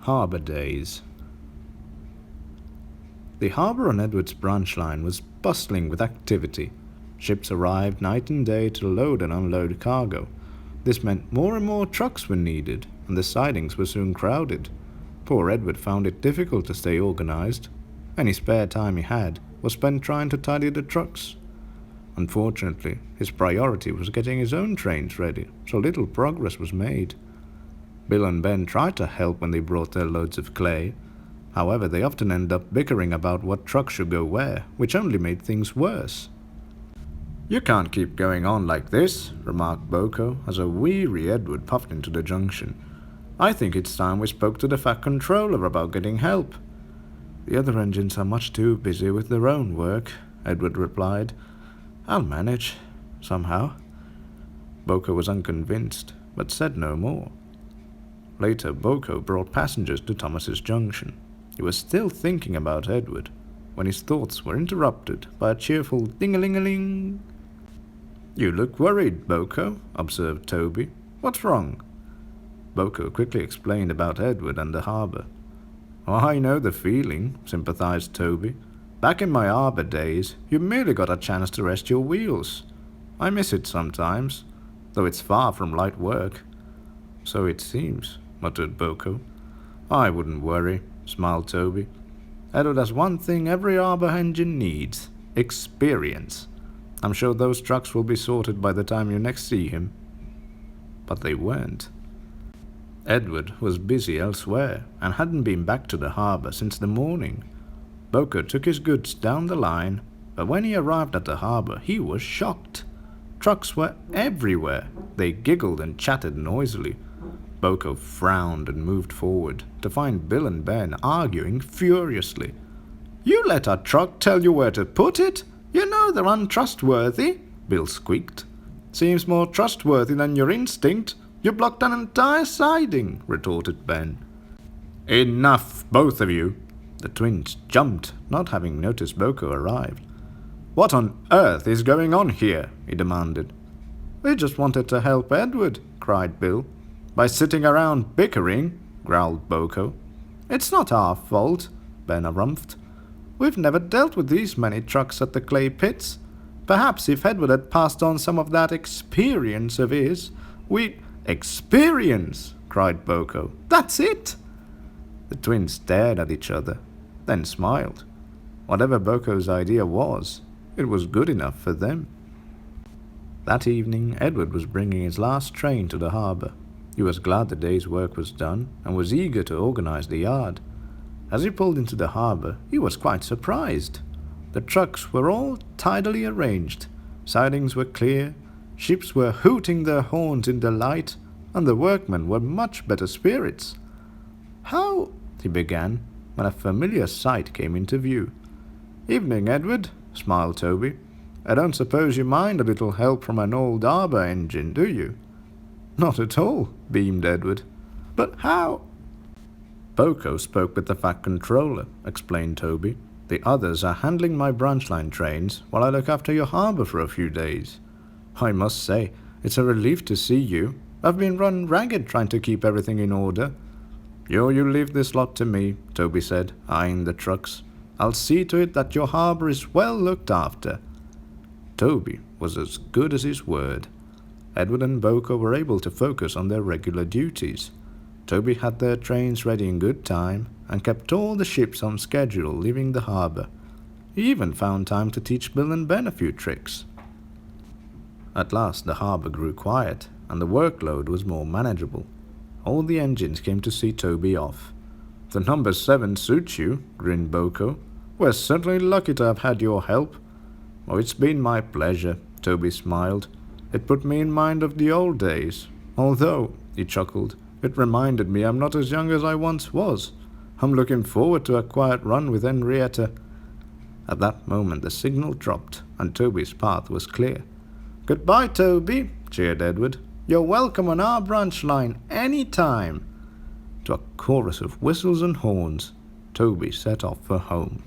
Harbour days. The harbour on Edward's branch line was bustling with activity. Ships arrived night and day to load and unload cargo. This meant more and more trucks were needed, and the sidings were soon crowded. Poor Edward found it difficult to stay organized. Any spare time he had was spent trying to tidy the trucks. Unfortunately, his priority was getting his own trains ready, so little progress was made. Bill and Ben tried to help when they brought their loads of clay. However, they often ended up bickering about what truck should go where, which only made things worse. "You can't keep going on like this," remarked BoCo as a weary Edward puffed into the junction. "I think it's time we spoke to the Fat Controller about getting help." "The other engines are much too busy with their own work," Edward replied. "I'll manage, somehow." BoCo was unconvinced, but said no more. Later, BoCo brought passengers to Thomas's junction. He was still thinking about Edward when his thoughts were interrupted by a cheerful ding-a-ling-a-ling. "You look worried, BoCo," observed Toby. "What's wrong?" BoCo quickly explained about Edward and the harbour. "Oh, I know the feeling," sympathized Toby. "Back in my harbour days, you merely got a chance to rest your wheels. I miss it sometimes, though it's far from light work." "So it seems," muttered BoCo. "I wouldn't worry," smiled Toby. "Edward has one thing every harbour engine needs: experience. I'm sure those trucks will be sorted by the time you next see him." But they weren't. Edward was busy elsewhere and hadn't been back to the harbour since the morning. BoCo took his goods down the line, but when he arrived at the harbour, he was shocked. Trucks were everywhere. They giggled and chatted noisily. BoCo frowned and moved forward to find Bill and Ben arguing furiously. "You let our truck tell you where to put it? You know they're untrustworthy," Bill squeaked. "Seems more trustworthy than your instinct. You blocked an entire siding," retorted Ben. "Enough, both of you!" The twins jumped, not having noticed BoCo arrived. "What on earth is going on here?" he demanded. "We just wanted to help Edward," cried Bill. "By sitting around bickering," growled BoCo. "It's not our fault," Ben harumphed. "We've never dealt with these many trucks at the clay pits. Perhaps if Edward had passed on some of that experience of his, we—" "Experience!" cried BoCo. "That's it!" The twins stared at each other, then smiled. Whatever BoCo's idea was, it was good enough for them. That evening, Edward was bringing his last train to the harbour. He was glad the day's work was done and was eager to organize the yard. As he pulled into the harbour, he was quite surprised. The trucks were all tidily arranged, sidings were clear, ships were hooting their horns in delight, and the workmen were much better spirits. "How—" he began, when a familiar sight came into view. "Evening, Edward," smiled Toby. "I don't suppose you mind a little help from an old harbour engine, do you?" "Not at all," beamed Edward. "But how—" "BoCo spoke with the Fat Controller," explained Toby. "The others are handling my branch line trains while I look after your harbour for a few days. I must say, it's a relief to see you. I've been run ragged trying to keep everything in order." You leave this lot to me," Toby said, eyeing the trucks. "I'll see to it that your harbour is well looked after." Toby was as good as his word. Edward and BoCo were able to focus on their regular duties. Toby had their trains ready in good time and kept all the ships on schedule leaving the harbour. He even found time to teach Bill and Ben a few tricks. At last the harbour grew quiet and the workload was more manageable. All the engines came to see Toby off. "The number 7 suits you," grinned BoCo. "We're certainly lucky to have had your help." "Oh, it's been my pleasure," Toby smiled. "It put me in mind of the old days. Although," he chuckled, "it reminded me I'm not as young as I once was. I'm looking forward to a quiet run with Henrietta." At that moment the signal dropped and Toby's path was clear. "Goodbye, Toby," cheered Edward. "You're welcome on our branch line any time." To a chorus of whistles and horns, Toby set off for home.